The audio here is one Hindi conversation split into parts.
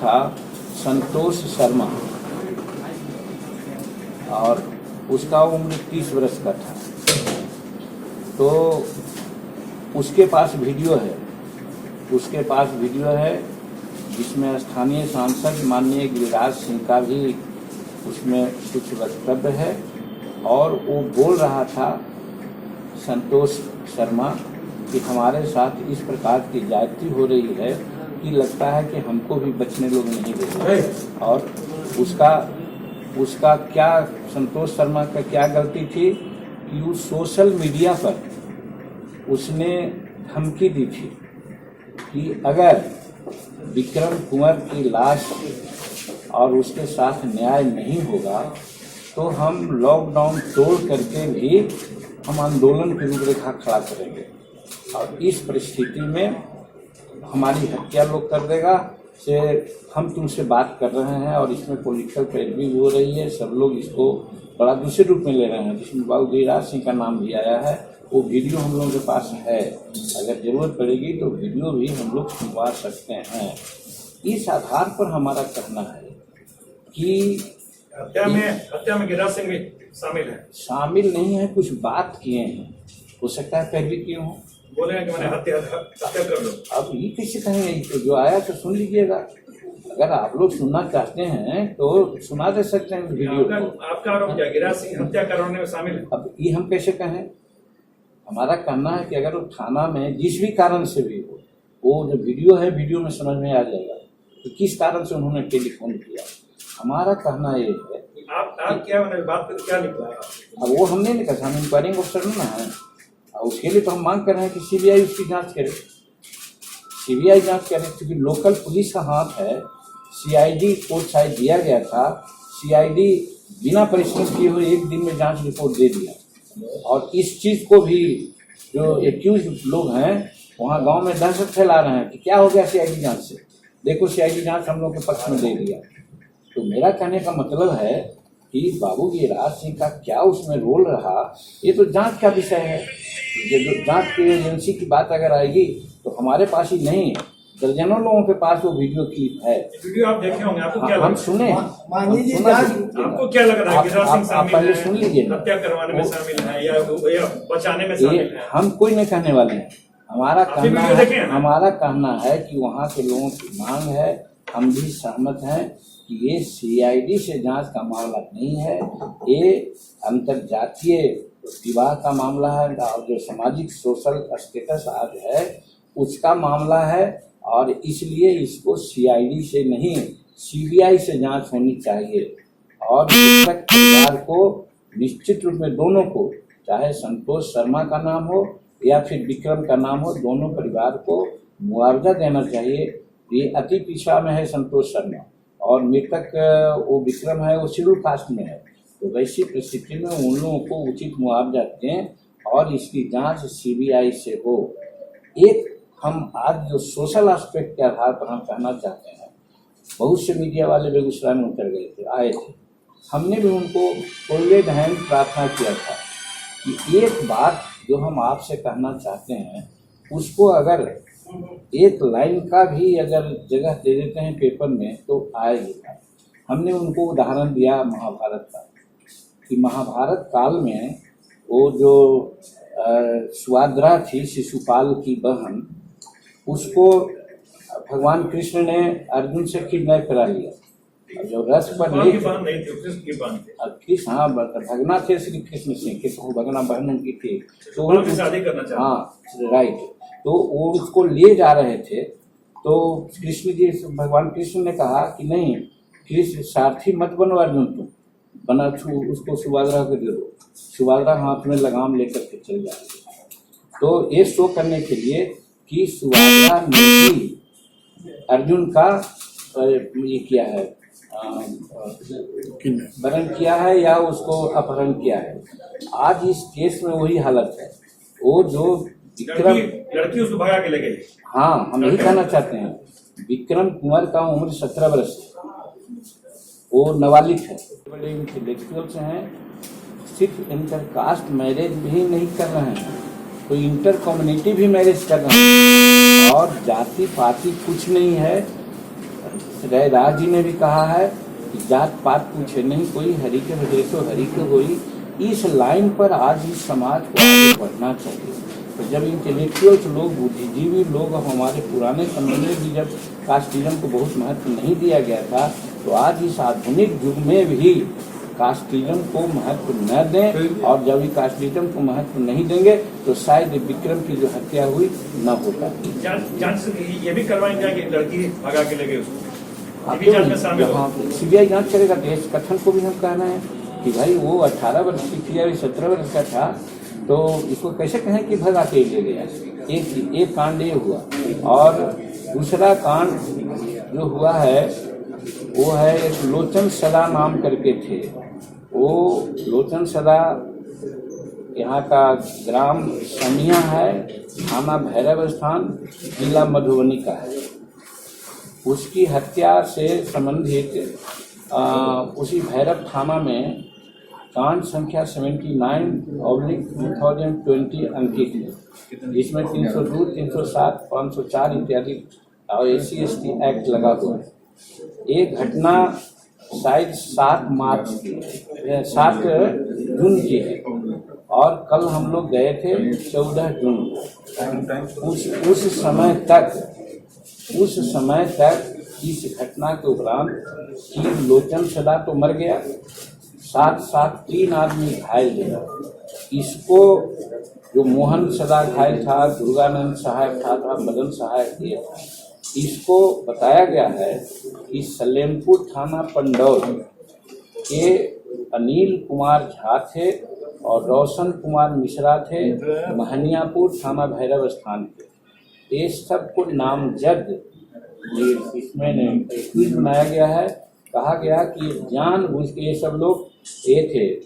था संतोष शर्मा और उसका उम्र 30 वर्ष का था। तो उसके पास वीडियो है जिसमें स्थानीय सांसद माननीय गिरिराज सिंह का भी उसमें कुछ वक्तव्य है और वो बोल रहा था संतोष शर्मा कि हमारे साथ इस प्रकार की ज्यादती हो रही है कि लगता है कि हमको भी बचने लोग नहीं दे रहे। और उसका क्या, संतोष शर्मा का क्या गलती थी कि उस सोशल मीडिया पर उसने धमकी दी थी कि अगर विक्रम कुंवर की लाश और उसके साथ न्याय नहीं होगा तो हम लॉकडाउन तोड़ करके भी हम आंदोलन की रूपरेखा खड़ा करेंगे और इस परिस्थिति में हमारी हत्या लोग कर देगा से हम तुमसे बात कर रहे हैं और इसमें पॉलिटिकल पैरवी हो रही है। सब लोग इसको बड़ा दूसरे रूप में ले रहे हैं जिसमें बाबू गिरिराज सिंह का नाम भी आया है। वो वीडियो हम लोगों के पास है, अगर जरूरत पड़ेगी तो वीडियो भी हम लोग सुनवा सकते हैं। इस आधार पर हमारा कहना है कि हत्या में गिरिराज सिंह भी शामिल नहीं है, कुछ बात किए हैं, हो सकता है पैरवी किए हों, बोले हैं कि मैंने हत्या कर लो। अब ये कैसे कहेंगे? तो जो आया तो सुन लीजिएगा, अगर आप लोग सुनना चाहते हैं तो सुना दे सकते हैं वीडियो। आपका आरोप क्या गिरिराज सिंह हत्या करवाने में शामिल है? अब ये हम कैसे कहें? हमारा कहना है कि अगर वो थाना में जिस भी कारण से भी हो, वो जो वीडियो है वीडियो में समझ में आ जाएगा कि किस कारण से उन्होंने टेलीफोन किया। हमारा कहना ये है आप क्या बात पर क्या निकला? अब वो हमने नहीं कहा, हम इंक्वायरिंग ऑफिसर ना है और उसके लिए तो हम मांग कर रहे हैं कि सीबीआई उसकी जांच करे, सीबीआई जांच करे क्योंकि लोकल पुलिस का हाथ है। सीआईडी को शायद दिया गया था, सीआईडी बिना परिश्रम किए हुए एक दिन में जांच रिपोर्ट दे दिया और इस चीज़ को भी जो एक्यूज लोग हैं वहाँ गांव में दहशत फैला रहे हैं कि क्या हो गया सीआईडी जांच से, देखो सीआईडी जांच हम लोग के पक्ष में दे दिया। तो मेरा कहने का मतलब है कि बाबू गिरिराज सिंह का क्या उसमें रोल रहा, ये तो जांच का विषय है। जो जांच की एजेंसी की बात अगर आएगी तो हमारे पास ही नहीं, दर्जनों लोगों के पास वो वीडियो क्लिप है। वीडियो आप देखे होंगे, आपको क्या हम सुने, आपको क्या लग रहा है? गिरिराज सिंह आप पहले सुन लीजिए, हत्या करवाने में शामिल है या बचाने में शामिल है? हम कोई नहीं कहने वाले हैं। हमारा कहना है कि वहाँ के लोगों की मांग है, हम भी सहमत हैं कि ये सीआईडी से जांच का मामला नहीं है, ये अंतर्जातीय विवाह का मामला है और जो सामाजिक सोशल स्टेटस आज है उसका मामला है और इसलिए इसको सीआईडी से नहीं सीबीआई से जांच होनी चाहिए। और मृतक परिवार को निश्चित रूप में दोनों को, चाहे संतोष शर्मा का नाम हो या फिर विक्रम का नाम हो, दोनों परिवार को मुआवजा देना चाहिए। ये अति पिछड़ा में है संतोष शर्मा और मृतक वो विक्रम है, वो शेड्यूल कास्ट में है। तो वैसी परिस्थिति में उन लोगों को उचित मुआवजा दें और इसकी जांच सीबीआई से हो। एक हम आज जो सोशल एस्पेक्ट के आधार पर हम कहना चाहते हैं, बहुत से मीडिया वाले बेगूसराय में उतर गए थे, आए थे, हमने भी उनको कोविड हैंड प्रार्थना किया था कि एक बात जो हम आपसे कहना चाहते हैं उसको अगर एक लाइन का भी अगर जगह दे देते हैं पेपर में तो आएगी। हमने उनको उदाहरण दिया महाभारत का कि महाभारत काल में वो जो सुभद्रा थी, शिशुपाल की बहन, उसको भगवान कृष्ण ने अर्जुन से किडनैप करा लिया। जो रथ पर कृष्ण, हाँ भगना थे श्री कृष्ण सिंह, कृष्ण भगना बहन उनकी थी, तो शादी करना चाहते, हाँ राइट, तो वो उसको ले जा रहे थे। तो कृष्ण जी, भगवान कृष्ण ने कहा कि नहीं कृष्ण सारथी मत बनो अर्जुन, तुम बना उसको सुभद्रा को दे दो। सुभद्रा हाथ में लगाम लेकर के चल जाएगी। तो ये शो करने के लिए कि सुभद्रा ने भी अर्जुन का ये किया है, वरण किया है या उसको अपहरण किया है। आज इस केस में वही हालत है। वो जो विक्रम लड़की उसको भगा के ले गई, हाँ हम यही कहना चाहते हैं, विक्रम कुंवर का उम्र 17 वर्ष है, वो नाबालिग है, बड़े इंटेलेक्चुअल्स हैं, सिर्फ इंटरकास्ट मैरिज भी नहीं कर रहे हैं, तो इंटर कम्युनिटी भी मैरिज कर रहे हैं और जाति पाति कुछ नहीं है। रैदास जी ने भी कहा है कि जात पात पूछे नहीं कोई, हरि के भजेसो हरि के होई। इस लाइन पर आज इस समाज को आगे बढ़ना चाहिए। तो जब इंटेलेक्चुअल्स लोग, बुद्धिजीवी लोग, अब हमारे पुराने समय में भी जब कास्टिज्म को बहुत महत्व नहीं दिया गया था, तो आज इस आधुनिक युग में भी कास्टिज्म को महत्व न दें, और जब भी कास्टिज्म को महत्व नहीं देंगे तो शायद विक्रम की जो हत्या हुई न होता। जांच ये भी करवाएंगे कि लड़की भगा के ले गए उसको, ये भी जांच में शामिल हो। सीबीआई जांच करेगा। देश कथन को भी हम कहना है कि भाई वो 18 वर्ष की थी, अभी 17 वर्ष का था, तो इसको कैसे कहें कि भगा के ले गया। एक कांड ये हुआ, और दूसरा कांड जो हुआ है वो है एक लोचन सदा नाम करके थे। वो लोचन सदा यहाँ का ग्राम समिया है, थाना भैरव स्थान, जिला मधुबनी का है। उसकी हत्या से संबंधित उसी भैरव थाना में कांड संख्या 79/2020 अंकित है, जिसमें 302, 307, 504 इत्यादि और SC/ST एक्ट लगा हुआ है। एक घटना शायद 7 जून की है, और कल हम लोग गए थे 14 जून। उस समय तक इस घटना के उपरांत कि लोचन सदा तो मर गया, साथ 3 आदमी घायल हुआ। इसको जो मोहन सदा घायल था, दुर्गानंद सहायक था, मदन सहायक ये था। इसको बताया गया है कि सलेमपुर थाना पंडौल के अनिल कुमार झा थे और रोशन कुमार मिश्रा थे, महनियापुर थाना भैरव स्थान के। ये सबको नामजद इसमें एक्यूज बनाया गया है। कहा गया कि जानबूझ के ये सब लोग ये थे,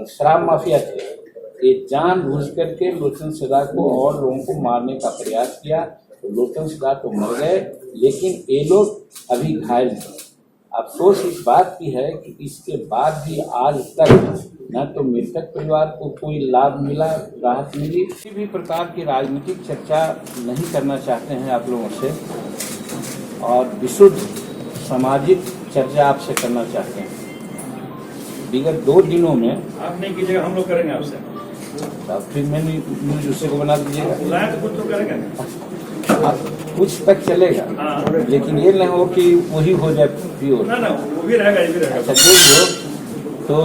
शराब माफिया थे, ये जानबूझ करके लोचन सदा को और लोगों को मारने का प्रयास किया। तो लोचन सदा तो मर गए, लेकिन ये लोग अभी घायल थे। अफसोस इस बात की है कि इसके बाद भी आज तक न तो मृतक परिवार को कोई लाभ मिला, राहत मिली। किसी भी प्रकार की राजनीतिक चर्चा नहीं करना चाहते हैं आप लोगों से, और विशुद्ध सामाजिक चर्चा आपसे करना चाहते हैं। विगत 2 दिनों में आप नहीं कीजिएगा, हम लोग करेंगे आपसे। तब फिर मैंने न्यूज उससे को बना दीजिएगा। बुलाया तो कुछ तो करेंगे, आप कुछ तक चलेगा, लेकिन ये नहीं हो कि वही हो जाए प्योर। ना वो भी रहेगा, ये भी रहेगा। अच्छा देखिए, तो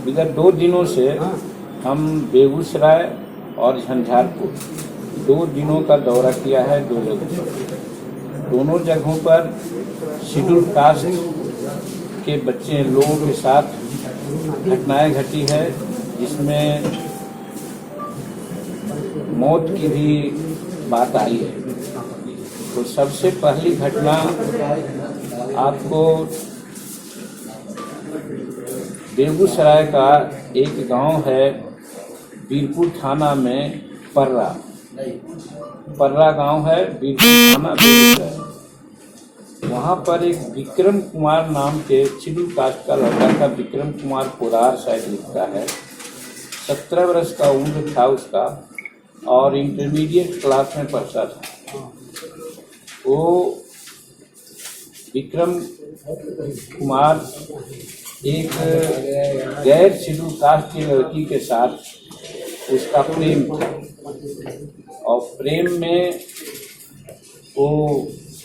विगत 2 दिनों से हम बेगूसराय और झंझारपुर 2 दिनों का दौरा किया है 2 जगहों पर। दोनों जगहों पर शेड्यूल कास्ट के बच्चे लोगों के साथ घटनाएं घटी है, जिसमें मौत की भी बात आई है। तो सबसे पहली घटना आपको बेगूसराय का एक गांव है, बीरपुर थाना में पर्रा गांव है, बीरपुर थाना बेगूसराय। वहाँ पर एक विक्रम कुमार नाम के शेड्यूल कास्ट का लड़का था, विक्रम कुमार पोदार शायद लिखता है। 17 वर्ष का उम्र था उसका, और इंटरमीडिएट क्लास में पढ़ता था। वो विक्रम कुमार एक गैर शेड्यूल कास्ट की लड़की के साथ उसका प्रेम था, और प्रेम में वो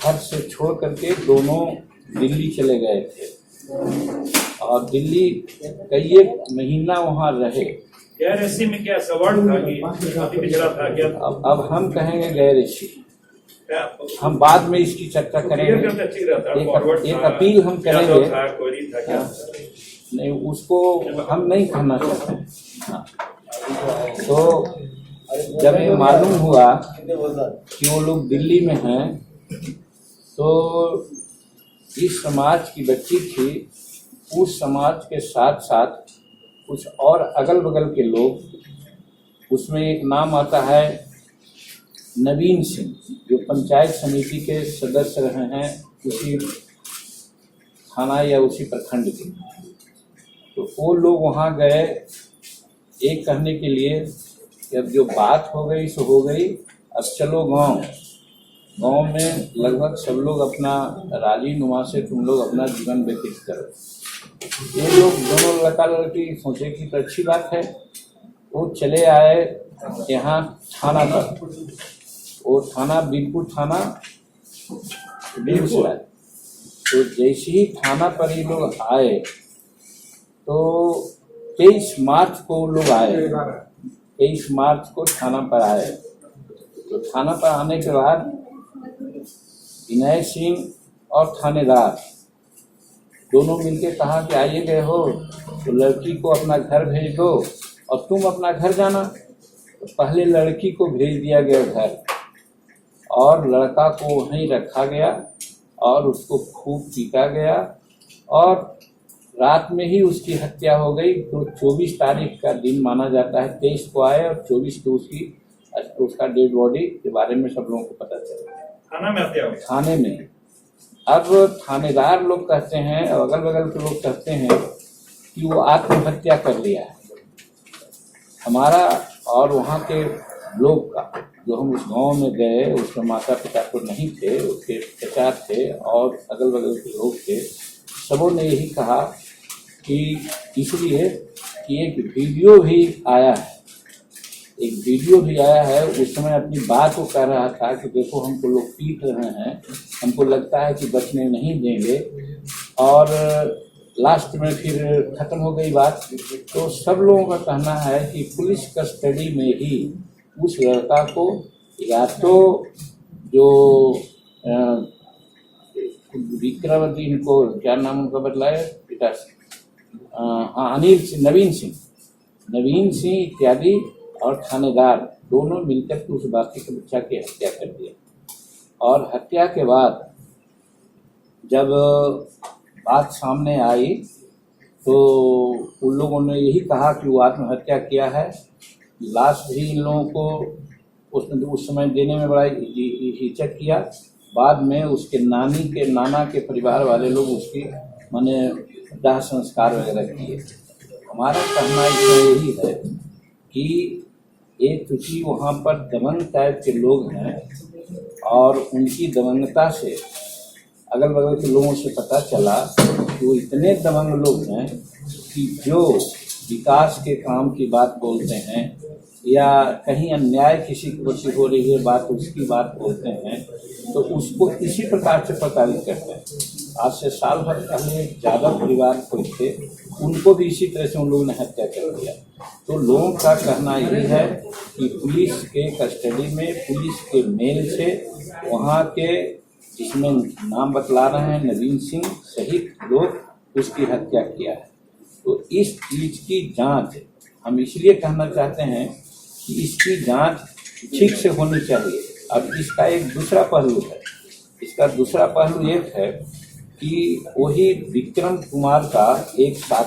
घर से छोड़ करके दोनों दिल्ली चले गए थे, और दिल्ली कई 1 महीना वहाँ रहे। गैर एसी में क्या सवाल था कि पिछड़ा था क्या? अब हम कहेंगे गैर एसी, हम बाद में इसकी चर्चा करेंगे। एक अपील हम करेंगे, नहीं उसको हम नहीं कहना चाहते। तो जब ये मालूम हुआ कि वो लोग दिल्ली में हैं, तो इस समाज की बच्ची थी, उस समाज के साथ साथ कुछ और अगल बगल के लोग, उसमें एक नाम आता है नवीन सिंह, जो पंचायत समिति के सदस्य रहे हैं उसी थाना या उसी प्रखंड के। तो वो लोग वहाँ गए एक कहने के लिए कि अब जो बात हो गई सो हो गई, अब चलो गांव गांव में लगभग सब लोग अपना राजी नुमा से तुम लोग अपना जीवन व्यतीत करो। ये लोग दोनों लड़का लड़की सोचे कि तो अच्छी बात है। वो चले आए यहाँ थाना पर, वो थाना बीरपुर थाना बेगूसराय। तो जैसे ही थाना पर ये लोग आए तो 23 मार्च को वो लोग आए, 23 मार्च को थाना पर आए। तो थाना पर आने के बाद विनय सिंह और थानेदार दोनों मिलके कहा कि आइए गए हो तो लड़की को अपना घर भेज दो और तुम अपना घर जाना। तो पहले लड़की को भेज दिया गया घर और लड़का को वहीं रखा गया और उसको खूब पीटा गया और रात में ही उसकी हत्या हो गई। तो 24 तारीख का दिन माना जाता है, 23 को आए और 24 को उसका डेड बॉडी के बारे में सब लोगों को पता चला। थाना में हत्या हो गई? थाने में। अब थानेदार लोग कहते हैं और अगल बगल के लोग कहते हैं कि वो आत्महत्या कर लिया है। हमारा और वहाँ के लोग का, जो हम उस गांव में गए, उसके माता पिता तो नहीं थे, उसके चचा थे और अगल बगल के लोग थे, सबों ने यही कहा कि इसलिए कि एक वीडियो भी आया है, उस समय अपनी बात को कह रहा था कि देखो हमको लोग पीट रहे हैं, हमको लगता है कि बचने नहीं देंगे और लास्ट में फिर खत्म हो गई बात। तो सब लोगों का कहना है कि पुलिस कस्टडी में ही उस लड़का को या तो जो विक्रमादित्य को क्या नाम उनका बदलाया पिता नवीन सिंह इत्यादि और थानेदार दोनों मिलकर के उस बाकी के बच्चा की हत्या कर दिया। और हत्या के बाद जब बात सामने आई तो उन लोगों ने यही कहा कि वो आत्महत्या किया है। लाश भी इन लोगों को उस समय देने में बड़ा हिचक किया। बाद में उसके नाना के परिवार वाले लोग उसकी माने दाह संस्कार वगैरह किए। हमारा कहना इसमें यही है कि एक चूंकि वहाँ पर दबंग टाइप के लोग हैं और उनकी दबंगता से अगल बगल के लोगों से पता चला कि वो इतने दबंग लोग हैं कि जो विकास के काम की बात बोलते हैं या कहीं अन्याय किसी की वजह हो रही है बात उसकी बात बोलते हैं तो उसको इसी प्रकार से प्रताड़ित करते हैं। आज से साल भर पहले ज़्यादा परिवार कोई थे, उनको भी इसी तरह से उन लोगों ने हत्या कर दिया। तो लोगों का कहना यही है कि पुलिस के कस्टडी में पुलिस के मेल से वहाँ के जिसमें नाम बतला रहे हैं नवीन सिंह सहित लोग उसकी हत्या किया है। तो इस चीज़ की जांच हम इसलिए कहना चाहते हैं कि इसकी जांच ठीक से होनी चाहिए। अब इसका एक दूसरा पहलू है, इसका दूसरा पहलू एक है कि वही विक्रम कुमार का एक साथी